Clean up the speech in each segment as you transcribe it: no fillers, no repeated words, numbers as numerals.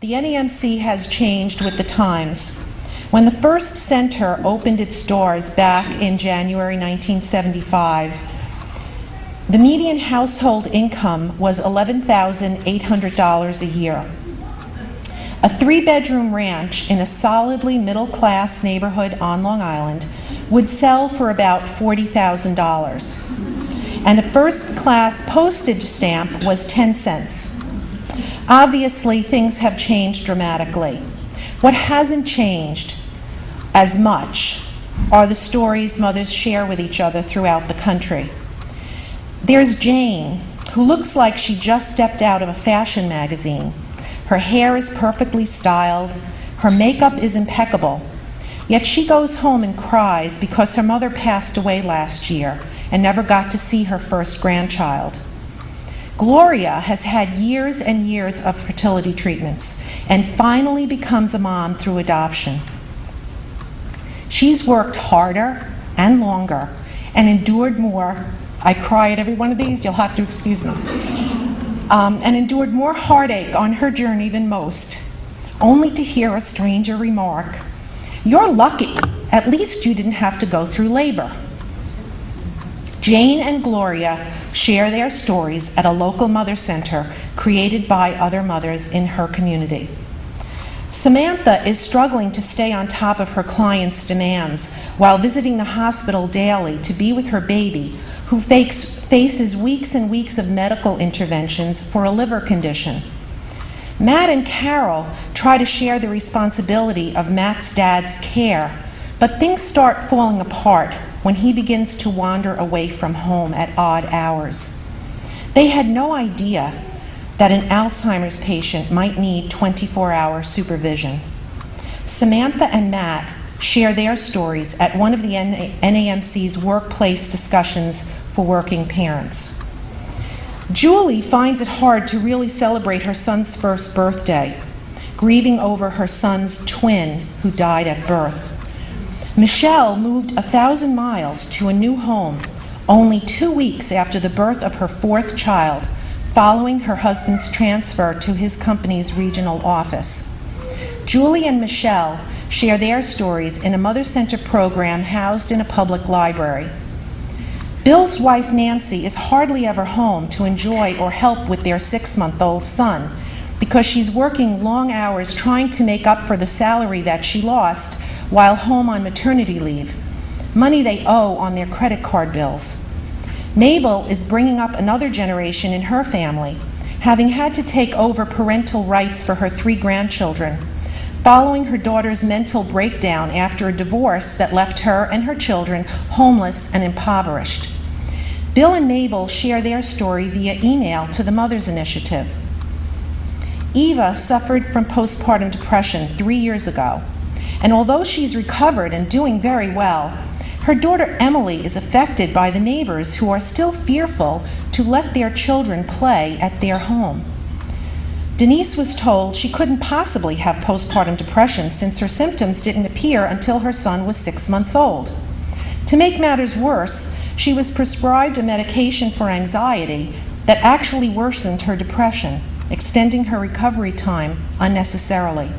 The NAMC has changed with the times. When the first center opened its doors back in January 1975, the median household income was $11,800 a year. A 3-bedroom ranch in a solidly middle-class neighborhood on Long Island would sell for about $40,000. And a first-class postage stamp was 10 cents. Obviously, things have changed dramatically. What hasn't changed as much are the stories mothers share with each other throughout the country. There's Jane, who looks like she just stepped out of a fashion magazine. Her hair is perfectly styled, her makeup is impeccable, yet she goes home and cries because her mother passed away last year and never got to see her first grandchild. Gloria has had years and years of fertility treatments and finally becomes a mom through adoption. She's worked harder and longer and endured more. I cry at every one of these, you'll have to excuse me. And endured more heartache on her journey than most, only to hear a stranger remark, "You're lucky, at least you didn't have to go through labor." Jane and Gloria share their stories at a local mother center created by other mothers in her community. Samantha is struggling to stay on top of her clients' demands while visiting the hospital daily to be with her baby, who faces weeks and weeks of medical interventions for a liver condition. Matt and Carol try to share the responsibility of Matt's dad's care, but things start falling apart when he begins to wander away from home at odd hours. They had no idea that an Alzheimer's patient might need 24-hour supervision. Samantha and Matt share their stories at one of the NAMC's workplace discussions for working parents. Julie finds it hard to really celebrate her son's first birthday, grieving over her son's twin who died at birth. Michelle moved 1,000 miles to a new home only 2 weeks after the birth of her 4th child, following her husband's transfer to his company's regional office. Julie and Michelle share their stories in a Mother Center program housed in a public library. Bill's wife Nancy is hardly ever home to enjoy or help with their 6-month-old son because she's working long hours trying to make up for the salary that she lost while home on maternity leave, money they owe on their credit card bills. Mabel is bringing up another generation in her family, having had to take over parental rights for her 3 grandchildren, following her daughter's mental breakdown after a divorce that left her and her children homeless and impoverished. Bill and Mabel share their story via email to the Mothers Initiative. Eva suffered from postpartum depression 3 years ago, and although she's recovered and doing very well, her daughter Emily is affected by the neighbors who are still fearful to let their children play at their home. Denise was told she couldn't possibly have postpartum depression since her symptoms didn't appear until her son was 6 months old. To make matters worse, she was prescribed a medication for anxiety that actually worsened her depression, extending her recovery time unnecessarily.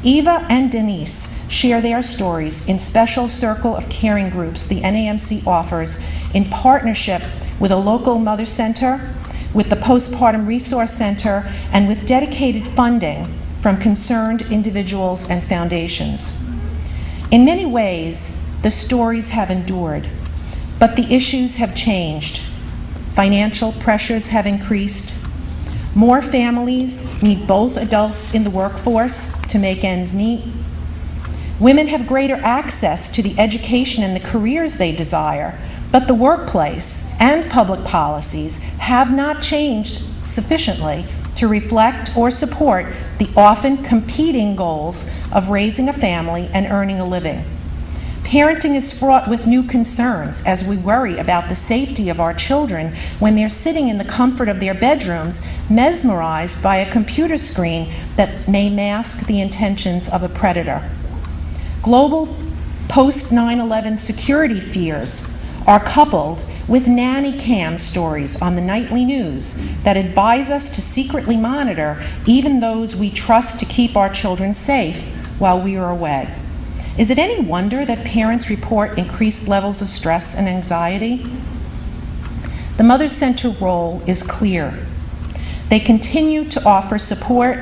Eva and Denise share their stories in special circle of caring groups the NAMC offers in partnership with a local mother center, with the Postpartum Resource Center, and with dedicated funding from concerned individuals and foundations. In many ways, the stories have endured, but the issues have changed. Financial pressures have increased. More families need both adults in the workforce to make ends meet. Women have greater access to the education and the careers they desire, but the workplace and public policies have not changed sufficiently to reflect or support the often competing goals of raising a family and earning a living. Parenting is fraught with new concerns as we worry about the safety of our children when they're sitting in the comfort of their bedrooms, mesmerized by a computer screen that may mask the intentions of a predator. Global post-9/11 security fears are coupled with nanny cam stories on the nightly news that advise us to secretly monitor even those we trust to keep our children safe while we are away. Is it any wonder that parents report increased levels of stress and anxiety? The Mother Center role is clear. They continue to offer support,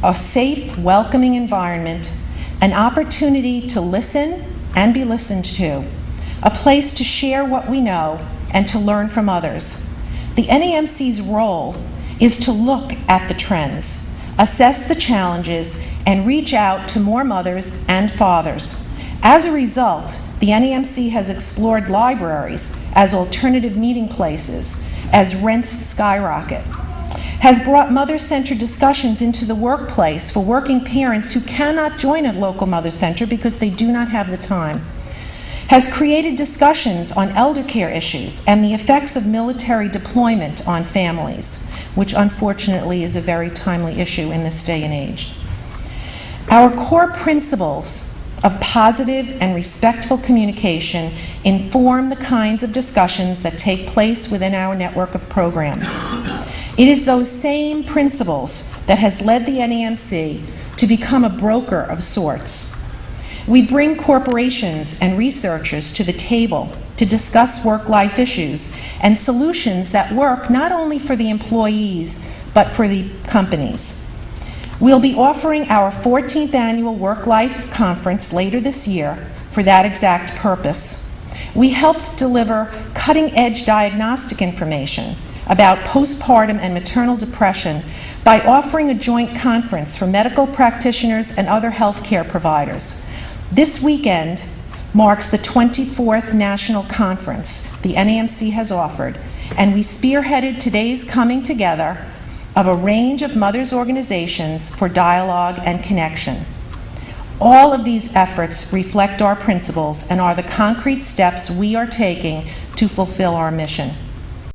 a safe, welcoming environment, an opportunity to listen and be listened to, a place to share what we know and to learn from others. The NAMC's role is to look at the trends, assess the challenges, and reach out to more mothers and fathers. As a result, the NAMC has explored libraries as alternative meeting places as rents skyrocket, has brought mother-centered discussions into the workplace for working parents who cannot join a local mother center because they do not have the time, has created discussions on elder care issues and the effects of military deployment on families, which unfortunately is a very timely issue in this day and age. Our core principles of positive and respectful communication inform the kinds of discussions that take place within our network of programs. It is those same principles that has led the NAMC to become a broker of sorts. We bring corporations and researchers to the table to discuss work-life issues and solutions that work not only for the employees, but for the companies. We'll be offering our 14th annual Work-Life Conference later this year for that exact purpose. We helped deliver cutting-edge diagnostic information about postpartum and maternal depression by offering a joint conference for medical practitioners and other healthcare providers. This weekend marks the 24th national conference the NAMC has offered, and we spearheaded today's coming together of a range of mothers' organizations for dialogue and connection. All of these efforts reflect our principles and are the concrete steps we are taking to fulfill our mission.